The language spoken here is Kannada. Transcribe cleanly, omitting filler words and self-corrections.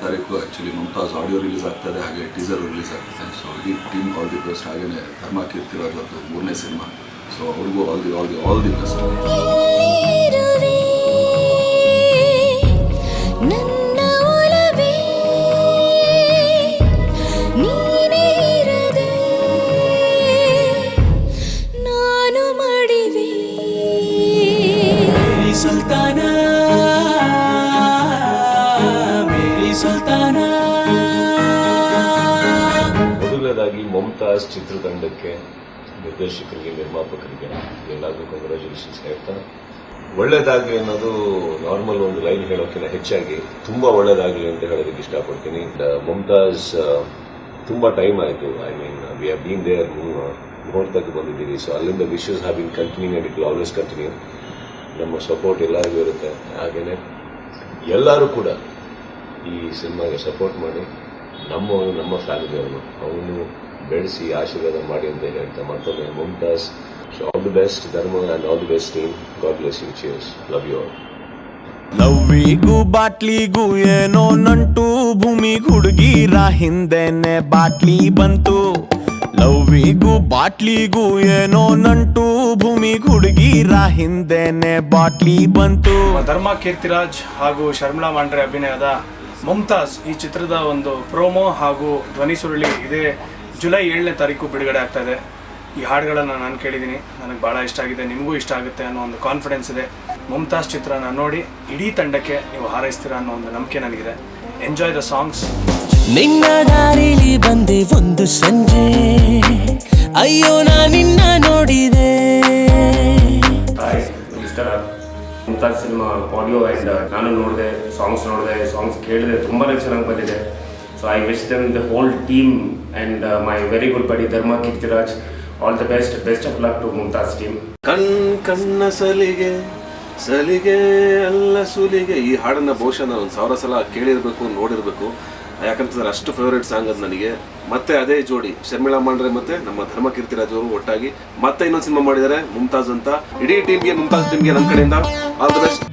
ತಾರೀಕು ಆ್ಯಕ್ಚುಲಿ ಮುಮ್ತಾಜ್ ಆಡಿಯೋ ರಿಲೀಸ್ ಆಗ್ತದೆ, ಹಾಗೆ ಟೀಸರ್ ರಿಲೀಸ್ ಆಗ್ತದೆ. ಸೊ ಇಡೀ ಟೀಮ್ ಆಲ್ ದಿ ಬೆಸ್ಟ್. ಹಾಗೆಯೇ ಧರ್ಮ ಕೀರ್ತಿರಾಜ್ ಅವ್ರದ್ದು 3ನೇ ಸಿನಿಮಾ, ಸೊ ಅವ್ರಿಗೂ ಆಲ್ ದಿ ಬೆಸ್ಟ್. ಮೊದಲನೇದಾಗಿ ಮುಮ್ತಾಜ್ ಚಿತ್ರತಂಡಕ್ಕೆ, ನಿರ್ದೇಶಕರಿಗೆ, ನಿರ್ಮಾಪಕರಿಗೆ ಎಲ್ಲರಿಗೂ ಕಂಗ್ರ್ಯಾಚುಲೇಷನ್ಸ್ ಹೇಳ್ತಾ, ಒಳ್ಳೇದಾಗಲಿ ಅನ್ನೋದು ನಾರ್ಮಲ್ ಒಂದು ಲೈನ್ ಹೇಳೋಕ್ಕಿಂತ ಹೆಚ್ಚಾಗಿ ತುಂಬಾ ಒಳ್ಳೇದಾಗಲಿ ಅಂತ ಹೇಳೋದಕ್ಕೆ ಇಷ್ಟಪಡ್ತೀನಿ. ಮುಮ್ತಾಜ್ ತುಂಬಾ ಟೈಮ್ ಆಯಿತು, I mean we have been there, ಮುಹೂರ್ತಕ್ಕೆ ಬಂದಿದ್ದೀವಿ. ಸೊ ಅಲ್ಲಿಂದ wishes have been continue and it will always continue. ನಮ್ಮ ಸಪೋರ್ಟ್ ಎಲ್ಲರಿಗೂ ಇರುತ್ತೆ. ಹಾಗೆಯೇ ಎಲ್ಲರೂ ಕೂಡ ಈ ಸಿನಿಮಾಗೆ ಸಪೋರ್ಟ್ ಮಾಡಿ, ನಮ್ಮ ಫ್ಯಾಮಿಲಿಯವನು ಅವನು ಬೆಳೆಸಿ ಆಶೀರ್ವಾದ ಮಾಡಿ ಅಂತ ಹೇಳ್ತಾ ಮತ್ತೊಮ್ಮೆ Mumtaz, so all the best Dharma and all the best team. God bless you. Cheers. Love you all. ಲವ್ವಿಗೂ ಬಾಟ್ಲಿಗೂ ಏನೋ ನಂಟು, ಭೂಮಿಗ್ ಹುಡುಗಿರ ಹಿಂದೆನೆ ಬಾಟ್ಲಿ ಬಂತು. ಲವ್ವಿಗೂ ಬಾಟ್ಲಿಗೂ ಏನೋ ನಂಟು, ಭೂಮಿಗ್ ಹುಡುಗಿರ ಹಿಂದೆನೆ ಬಾಟ್ಲಿ ಬಂತು. ಧರ್ಮ ಕೀರ್ತಿರಾಜ್ ಹಾಗೂ ಶರ್ಮಿಳಾ ಮಾಂಡ್ರೆ ಅಭಿನಯದ ಮುಮ್ತಾಜ್ ಈ ಚಿತ್ರದ ಒಂದು ಪ್ರೋಮೋ ಹಾಗೂ ಧ್ವನಿ ಸುರುಳಿ ಇದೇ ಜುಲೈ 7ನೇ ತಾರೀಕು ಬಿಡುಗಡೆ ಆಗ್ತಾ ಇದೆ. ಈ ಹಾಡುಗಳನ್ನು ನಾನು ಕೇಳಿದ್ದೀನಿ, ನನಗೆ ಭಾಳ ಇಷ್ಟ ಆಗಿದೆ, ನಿಮಗೂ ಇಷ್ಟ ಆಗುತ್ತೆ ಅನ್ನೋ ಒಂದು ಕಾನ್ಫಿಡೆನ್ಸ್ ಇದೆ. ಮುಮ್ತಾಜ್ ಚಿತ್ರನ ನೋಡಿ ಇಡೀ ತಂಡಕ್ಕೆ ನೀವು ಹಾರೈಸ್ತೀರಾ ಅನ್ನೋ ಒಂದು ನಂಬಿಕೆ ನನಗಿದೆ. Enjoy the songs. ನಿನ್ನ ದಾರಿಲಿ ಬಂದೆ ಒಂದು ಸಂಜೆ, ಅಯ್ಯೋ ನಾ ನಿನ್ನ ನೋಡಿದೆ. ನಮಸ್ಕಾರ. ಮುಮ್ತಾಜ್ ಸಿನಿಮಾ ಆಡಿಯೋ ಆ್ಯಂಡ್ ನಾನು ನೋಡಿದೆ, ಸಾಂಗ್ಸ್ ಕೇಳಿದೆ, ತುಂಬಾ ಚೆನ್ನಾಗಿ ಬಂದಿದೆ. So I wish them the whole team and my very good buddy Dharma Keerthiraj all the best of luck to Mumtaz team. ಕಣ್ಣ ಸಲಿಗೆ ಅಲ್ಲ ಸುಲಿಗೆ, ಈ ಹಾಡನ್ನ ಬಹುಶಃ ನಾನು 1000 ಸಲ ಕೇಳಿರ್ಬೇಕು, ನೋಡಿರ್ಬೇಕು. ಯಾಕಂತಂದ್ರೆ ಅಷ್ಟು ಫೇವರೇಟ್ ಸಾಂಗ್ ಅದು ನನಗೆ. ಮತ್ತೆ ಅದೇ ಜೋಡಿ ಶರ್ಮಿಳಾ ಮಾಂಡ್ರೆ ಮತ್ತೆ ನಮ್ಮ ಧರ್ಮ ಕೀರ್ತಿರಾಜ್ ಅವರು ಒಟ್ಟಾಗಿ ಮತ್ತೆ ಇನ್ನೊಂದು ಸಿನಿಮಾ ಮಾಡಿದ್ದಾರೆ ಮುಮ್ತಾಜ್ ಅಂತ. ಇಡೀ ಟೀಮ್ಗೆ, ಮುಮ್ತಾಜ್ ಟೀಮ್ಗೆ ನನ್ನ ಕಡೆಯಿಂದ ಆಲ್ ದ ಬೆಸ್ಟ್.